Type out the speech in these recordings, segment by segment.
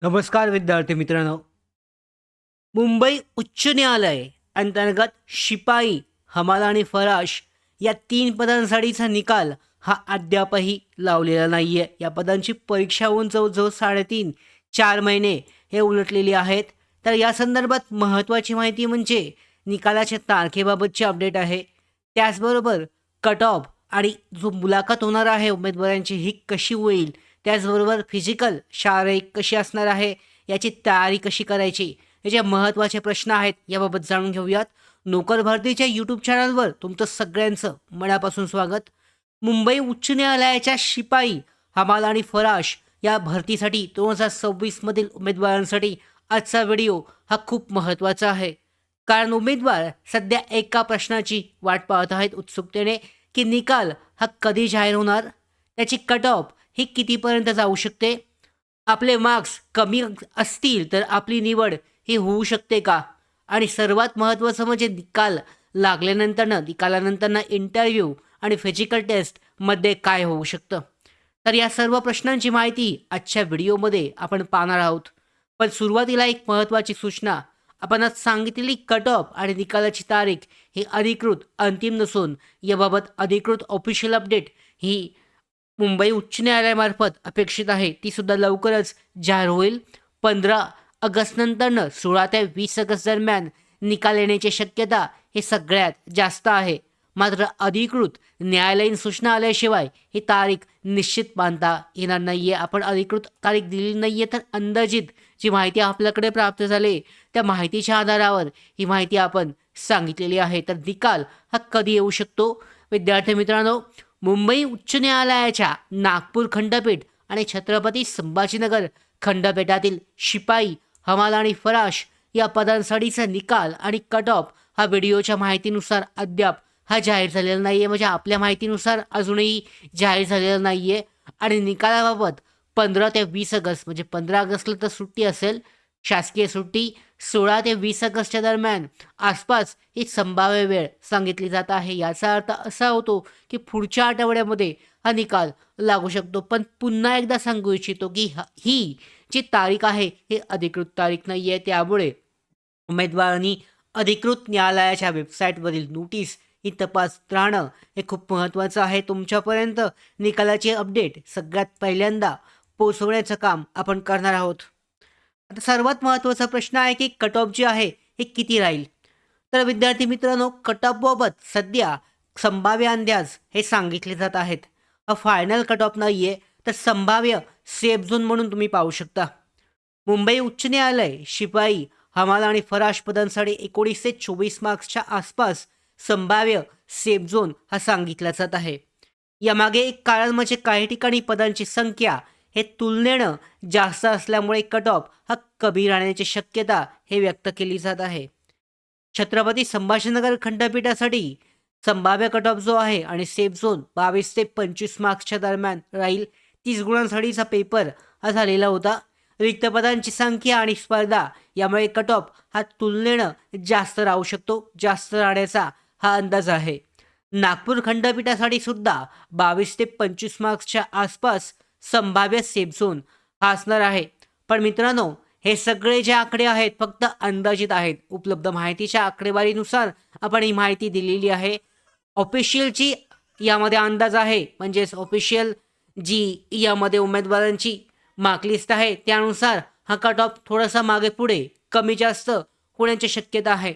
नमस्कार विद्यार्थी मित्रांनो. मुंबई उच्च न्यायालय अंतर्गत शिपाई, हमाल आणि फराश या 3 पदांसाठीचा निकाल हा अद्यापही लावलेला नाहीये. या पदांची परीक्षा होऊन जवळजवळ 3.5-4 महिने हे उलटलेले आहेत. तर या संदर्भात महत्त्वाची माहिती म्हणजे निकालाच्या तारखेबाबतची अपडेट आहे. त्याचबरोबर कट ऑफ आणि जो मुलाखत होणार आहे उमेदवारांची ही कशी होईल, त्याचबरोबर फिजिकल शारीरिक कशी असणार आहे, याची तयारी कशी करायची, हे जे महत्त्वाचे प्रश्न आहेत याबाबत जाणून घेऊयात. नोकर भरतीच्या यूट्यूब चॅनलवर तुमचं सगळ्यांचं मनापासून स्वागत. मुंबई उच्च न्यायालयाच्या शिपाई, हमाल आणि फराश या भरतीसाठी 2026 मधील उमेदवारांसाठी आजचा व्हिडिओ हा खूप महत्त्वाचा आहे. कारण उमेदवार सध्या एका प्रश्नाची वाट पाहत आहेत उत्सुकतेने, की निकाल हा कधी जाहीर होणार, त्याची कट ऑफ ही कितीपर्यंत जाऊ शकते, आपले मार्क्स कमी असतील तर आपली निवड ही होऊ शकते का, आणि सर्वात महत्त्वाचं म्हणजे निकालानंतरनं इंटरव्ह्यू आणि फिजिकल टेस्टमध्ये काय होऊ शकतं. तर या सर्व प्रश्नांची माहिती आजच्या व्हिडिओमध्ये आपण पाहणार आहोत. पण सुरुवातीला एक महत्त्वाची सूचना. आपण आज सांगितलेली कट ऑफ आणि निकालाची तारीख ही अधिकृत अंतिम नसून याबाबत अधिकृत ऑफिशियल अपडेट ही मुंबई उच्च न्यायालयामार्फत अपेक्षित आहे. ती सुद्धा लवकरच जाहीर होईल. 15 नंतरनं 16 ते 20 ऑगस्ट दरम्यान निकाल येण्याची शक्यता ही सगळ्यात जास्त आहे. मात्र अधिकृत न्यायालयीन सूचना आल्याशिवाय ही तारीख निश्चित बांधता येणार नाहीये. आपण अधिकृत तारीख दिलेली नाहीये, तर अंदाजित जी माहिती आपल्याकडे प्राप्त झाली त्या माहितीच्या आधारावर ही माहिती आपण सांगितलेली आहे. तर निकाल हा कधी येऊ शकतो? विद्यार्थी मित्रांनो, मुंबई उच्च न्यायालयाच्या नागपूर खंडपीठ आणि छत्रपती संभाजीनगर खंडपीठातील शिपाई, हमाल आणि फराश या पदांसाठीचा निकाल आणि कट ऑफ हा व्हिडिओच्या माहितीनुसार अद्याप हा जाहीर झालेला नाही आहे. म्हणजे आपल्या माहितीनुसार अजूनही जाहीर झालेला नाही आहे. आणि निकालाबाबत 15 ते 20 ऑगस्ट म्हणजे 15 ऑगस्टला तर सुट्टी असेल, शासकीय सुट्टी. 16 ते 20 ऑगस्टच्या दरम्यान आसपास ही संभाव्य वेळ सांगितली जात आहे. याचा अर्थ असा होतो की पुढच्या आठवड्यामध्ये हा निकाल लागू शकतो. पण पुन्हा एकदा सांगू इच्छितो की ही जी तारीख आहे ही अधिकृत तारीख नाही आहे. त्यामुळे उमेदवारांनी अधिकृत न्यायालयाच्या वेबसाईटवरील नोटीस ही तपासत राहणं हे खूप महत्त्वाचं आहे. तुमच्यापर्यंत निकालाची अपडेट सगळ्यात पहिल्यांदा पोहोचवण्याचं काम आपण करणार आहोत. आता सर्वात महत्त्वाचा प्रश्न आहे की कट ऑफ जे आहे हे किती राहील. तर विद्यार्थी मित्रांनो, कट ऑफबाबत सध्या संभाव्य अंदाज हे सांगितले जात आहेत. फायनल कट ऑफ नाही आहे, तर संभाव्य सेफ झोन म्हणून तुम्ही पाहू शकता. मुंबई उच्च न्यायालय शिपाई, हमाल आणि फराश पदांसाठी 19 ते 24 मार्क्सच्या आसपास संभाव्य सेफ झोन हा सांगितला जात आहे. यामागे एक कारण म्हणजे काही ठिकाणी पदांची संख्या हे तुलनेनं जास्त असल्यामुळे कट ऑफ हा कमी राहण्याची शक्यता हे व्यक्त केली जात आहे. छत्रपती संभाजीनगर खंडपीठासाठी संभाव्य कट ऑफ जो आहे आणि सेफ झोन 22 ते 25 मार्क्सच्या दरम्यान राहील. 30 गुणांसाठीचा पेपर हा झालेला होता. रिक्त पदांची संख्या आणि स्पर्धा यामुळे कट ऑफ हा तुलनेनं जास्त राहू शकतो. जास्त राहण्याचा हा अंदाज आहे. नागपूर खंडपीठासाठी सुद्धा 22 ते 25 मार्क्सच्या आसपास संभाव्य सेफ झोन हा असणार आहे. पण मित्रांनो, हे सगळे जे आकडे आहेत फक्त अंदाजित आहेत. उपलब्ध माहितीच्या आकडेवारीनुसार आपण ही माहिती दिलेली आहे. ऑफिशियलची यामध्ये अंदाज आहे, म्हणजेच ऑफिशियल जी यामध्ये उमेदवारांची मार्कलिस्ट आहे त्यानुसार हा कट ऑफ थोडासा मागे पुढे कमी जास्त होण्याची शक्यता आहे.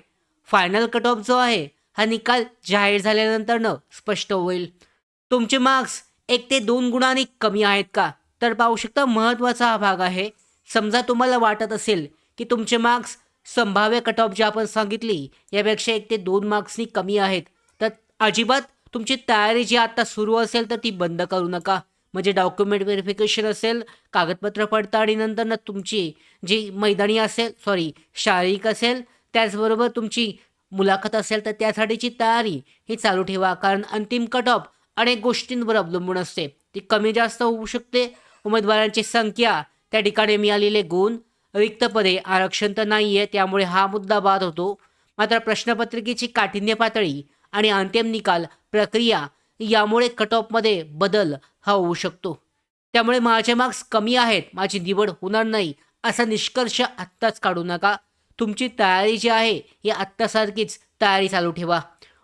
फायनल कट ऑफ जो आहे हा निकाल जाहीर झाल्यानंतरनं स्पष्ट होईल. तुमचे मार्क्स 1 ते 2 गुणांनी कमी आहेत का, तर पाहू शकता महत्त्वाचा हा भाग आहे. समजा तुम्हाला वाटत असेल की तुमचे मार्क्स संभाव्य कट ऑफ जी आपण सांगितली यापेक्षा 1 ते 2 मार्क्सनी कमी आहेत, तर अजिबात तुमची तयारी जी आता सुरू असेल तर ती बंद करू नका. म्हणजे डॉक्युमेंट व्हेरिफिकेशन असेल, कागदपत्र पडताळणीनंतर तुमची जी मैदानी असेल शारीरिक असेल, त्याचबरोबर तुमची मुलाखत असेल तर त्यासाठीची तयारी ही चालू ठेवा. कारण अंतिम कट ऑफ अनेक गोष्टींवर अवलंबून असते. ती कमी जास्त होऊ शकते. उमेदवारांची संख्या, त्या ठिकाणी मिळालेले गुण, रिक्त पदे, आरक्षण तर नाही आहे त्यामुळे हा मुद्दा बाद होतो. मात्र प्रश्नपत्रिकेची काठिण्य पातळी आणि अंतिम निकाल प्रक्रिया यामुळे कट ऑफमध्ये बदल हा होऊ शकतो. त्यामुळे माझे मार्क्स कमी आहेत, माझी निवड होणार नाही असा निष्कर्ष आत्ताच काढू नका. तुमची तयारी जी आहे ही आत्तासारखीच तयारी चालू ठेवा.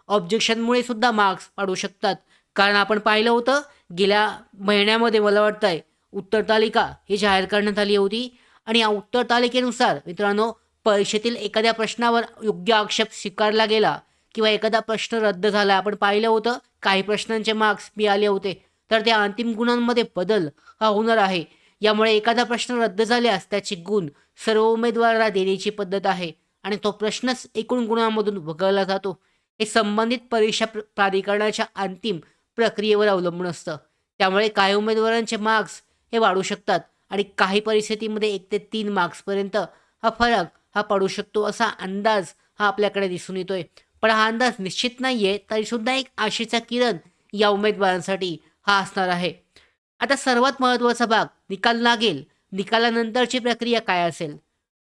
ऑब्जेक्शनमुळे सुद्धा मार्क्स वाढू शकतात. कारण आपण पाहिलं होतं गेल्या महिन्यामध्ये मला वाटतंय उत्तर तालिका ही जाहीर करण्यात आली होती आणि या उत्तर तालिकेनुसार मित्रांनो परीक्षेतील एखाद्या प्रश्नावर योग्य आक्षेप स्वीकारला गेला किंवा एखादा प्रश्न रद्द झाला आपण पाहिलं होतं काही प्रश्नांचे मार्क्स मिळाले होते तर त्या अंतिम गुणांमध्ये बदल हा होणार आहे. यामुळे एखादा प्रश्न रद्द झाल्यास त्याचे गुण सर्व उमेदवारांना देण्याची पद्धत आहे आणि तो प्रश्नच एकूण गुणांमधून वगळला जातो. हे संबंधित परीक्षा प्राधिकरणाच्या अंतिम प्रक्रियेवर अवलंबून असतं. त्यामुळे काही उमेदवारांचे मार्क्स हे वाढू शकतात आणि काही परिस्थितीमध्ये 1 ते 3 मार्क्सपर्यंत हा फरक हा पडू शकतो असा अंदाज हा आपल्याकडे दिसून येतोय. पण हा अंदाज निश्चित नाहीये तरीसुद्धा एक आशेचा किरण या उमेदवारांसाठी हा असणार आहे. आता सर्वात महत्त्वाचा भाग निकाल लागेल. निकालानंतरची प्रक्रिया काय असेल?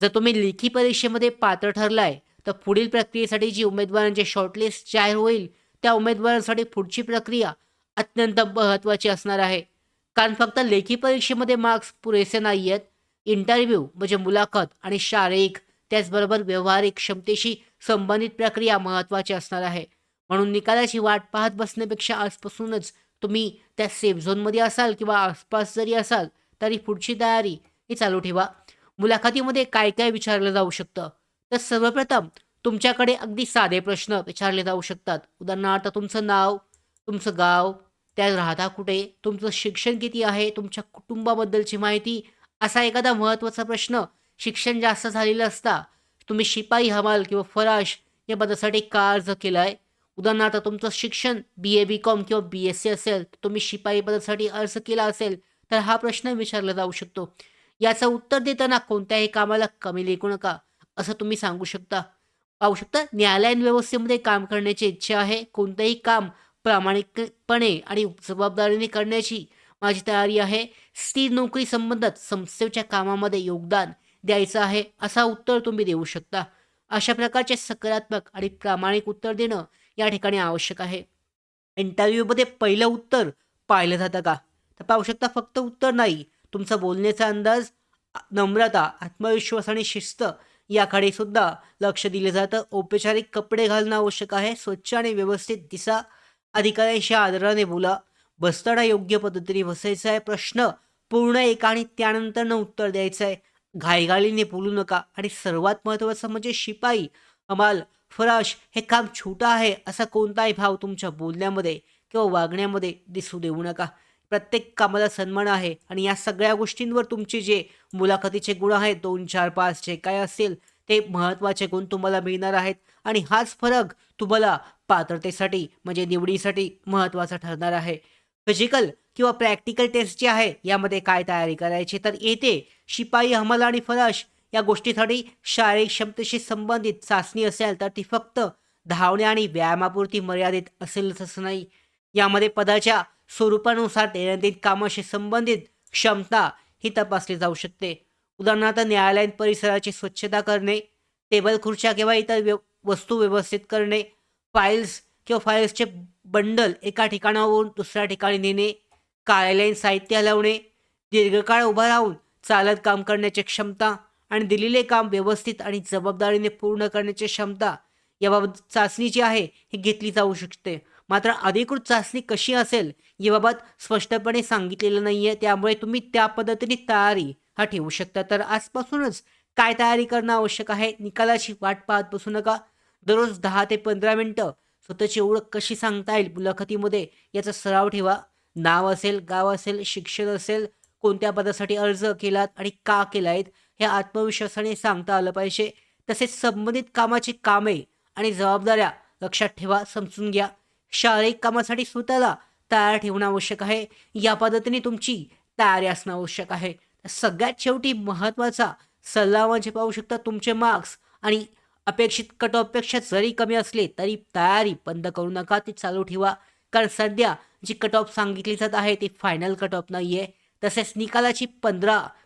जर तुम्ही लेखी परीक्षेमध्ये पात्र ठरलाय, तर पुढील प्रक्रियेसाठी जी उमेदवारांची शॉर्टलिस्ट जाहीर होईल, त्या उमेदवारांसाठी पुढची प्रक्रिया अत्यंत महत्त्वाची असणार आहे. कारण फक्त लेखी परीक्षेमध्ये मार्क्स पुरेसे नाही आहेत. इंटरव्ह्यू म्हणजे मुलाखत आणि शारीरिक त्याचबरोबर व्यावहारिक क्षमतेशी संबंधित प्रक्रिया महत्त्वाची असणार आहे. म्हणून निकालाची वाट पाहत बसण्यापेक्षा आजपासूनच तुम्ही त्या सेफ झोनमध्ये असाल किंवा आसपास जरी असाल, तरी पुढची तयारी ही चालू ठेवा. मुलाखतीमध्ये काय काय विचारलं जाऊ शकतं? तर सर्वप्रथम तुमच्याकडे अगदी साधे प्रश्न विचारले जाऊ शकतात. उदाहरणार्थ तुमचं नाव, तुमचं गाव, त्यात राहता कुठे, तुमचं शिक्षण किती आहे, तुमच्या कुटुंबाबद्दलची माहिती, असा एखादा महत्त्वाचा प्रश्न शिक्षण जास्त झालेलं असता, तुम्ही शिपाई, हमाल किंवा फराश या पदासाठी का अर्ज केलाय? उदाहरणार्थ तुमचं शिक्षण BA, BCom किंवा BSc असेल, तर तुम्ही शिपाई पदासाठी अर्ज केला असेल, तर हा प्रश्न विचारला जाऊ शकतो. याचं उत्तर देताना कोणत्याही कामाला कमी लेखू नका, असं तुम्ही सांगू शकता. पाहू शकता न्यायालयीन व्यवस्थेमध्ये काम करण्याची इच्छा आहे. कोणतंही काम प्रामाणिकपणे आणि जबाबदारीने करण्याची माझी तयारी आहे. स्थिर नोकरी संबंधात संस्थेच्या कामामध्ये योगदान द्यायचं आहे, असा उत्तर तुम्ही देऊ शकता. अशा प्रकारचे सकारात्मक आणि प्रामाणिक उत्तर देणं या ठिकाणी आवश्यक आहे. इंटरव्ह्यूमध्ये पहिलं उत्तर पाहिलं जातं का? तर पाहू शकता फक्त उत्तर नाही, तुमचा बोलण्याचा अंदाज, नम्रता, आत्मविश्वास आणि शिस्त याकडे सुद्धा लक्ष दिलं जातं. औपचारिक कपडे घालणं आवश्यक आहे. स्वच्छ आणि व्यवस्थित दिसा. अधिकाऱ्यांशी आदराने बोला. बसताना योग्य पद्धतीने बसायचं आहे. प्रश्न पूर्ण ऐका आणि त्यानंतरनं उत्तर द्यायचं आहे. घाईघाईने बोलू नका आणि सर्वात महत्त्वाचं म्हणजे शिपाई, हमाल, फराश हे काम छोटं आहे असा कोणताही भाव तुमच्या बोलण्यामध्ये किंवा वागण्यामध्ये दिसू देऊ नका. प्रत्येक कामाला सन्मान आहे आणि या सगळ्या गोष्टींवर तुमचे जे मुलाखतीचे गुण आहेत 2, 4, 5 जे काय असतील ते महत्त्वाचे गुण तुम्हाला मिळणार आहेत आणि हाच फरक तुम्हाला पात्रतेसाठी म्हणजे निवडीसाठी महत्त्वाचा ठरणार आहे. फिजिकल किंवा प्रॅक्टिकल टेस्ट जी आहे यामध्ये काय तयारी करायची तर येते शिपाई, हमाल आणि फराश या गोष्टीसाठी शारीरिक क्षमतेशी संबंधित चाचणी असेल तर ती फक्त धावणे आणि व्यायामापुरती मर्यादित असेलच असं नाही. यामध्ये पदाच्या स्वरूपानुसार दैनंदिन कामाशी संबंधित क्षमता ही तपासली जाऊ शकते. उदाहरणार्थ न्यायालयीन परिसराची स्वच्छता करणे, टेबल खुर्च्या किंवा इतर वस्तू व्यवस्थित करणे, फाईल्सचे बंडल एका ठिकाणावरून दुसऱ्या ठिकाणी नेणे, कार्यालयीन साहित्य हलवणे, दीर्घकाळ उभा राहून चालत काम करण्याची क्षमता आणि दिलेले काम व्यवस्थित आणि जबाबदारीने पूर्ण करण्याची क्षमता याबाबत चाचणी जी आहे ही घेतली जाऊ शकते. मात्र अधिकृत चाचणी कशी असेल याबाबत स्पष्टपणे सांगितलेलं नाही आहे. त्यामुळे तुम्ही त्या पद्धतीने तयारी हा ठेवू शकता. तर आजपासूनच काय तयारी करणं आवश्यक आहे, निकालाची वाट पाहत बसू नका. दररोज 10 ते 15 मिनिटं स्वतःची ओळख कशी सांगता येईल मुलाखतीमध्ये याचा सराव ठेवा. नाव असेल, गाव असेल, शिक्षण असेल, कोणत्या पदासाठी अर्ज केलात आणि का केलायत हे आत्मविश्वासाने सांगता आलं पाहिजे. तसेच संबंधित कामाची कामे आणि जबाबदाऱ्या लक्षात ठेवा, समजून घ्या. शारीरिक कामासाठी स्वतःला तयार ठेवणं आवश्यक आहे. या पद्धतीने तुमची तयारी असणं आवश्यक आहे. सगळ्यात शेवटी महत्त्वाचा सल्ला म्हणजे पाहू शकता तुमचे मार्क्स आणि अपेक्षित कट ऑफपेक्षा जरी कमी असले तरी तयारी बंद करू नका, ती चालू ठेवा. कारण सध्या जी कट ऑफ सांगितली जात आहे ती फायनल कट ऑफ नाही आहे. तसेच निकालाची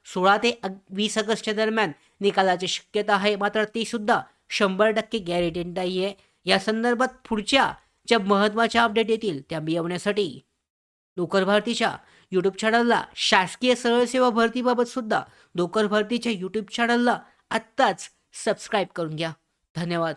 16 ते 20 ऑगस्टच्या दरम्यान निकालाची शक्यता आहे. मात्र ती सुद्धा 100% गॅरंटेड नाही आहे. या संदर्भात पुढच्या ज्या महत्त्वाच्या अपडेट येतील त्या मिळवण्यासाठी लोकर भारतीच्या यूट्यूब चॅनलला शासकीय सरळ सेवा भरतीबाबत सुद्धा नोकर भरतीच्या यूट्यूब चॅनलला आत्ताच सबस्क्राईब करून घ्या. धन्यवाद.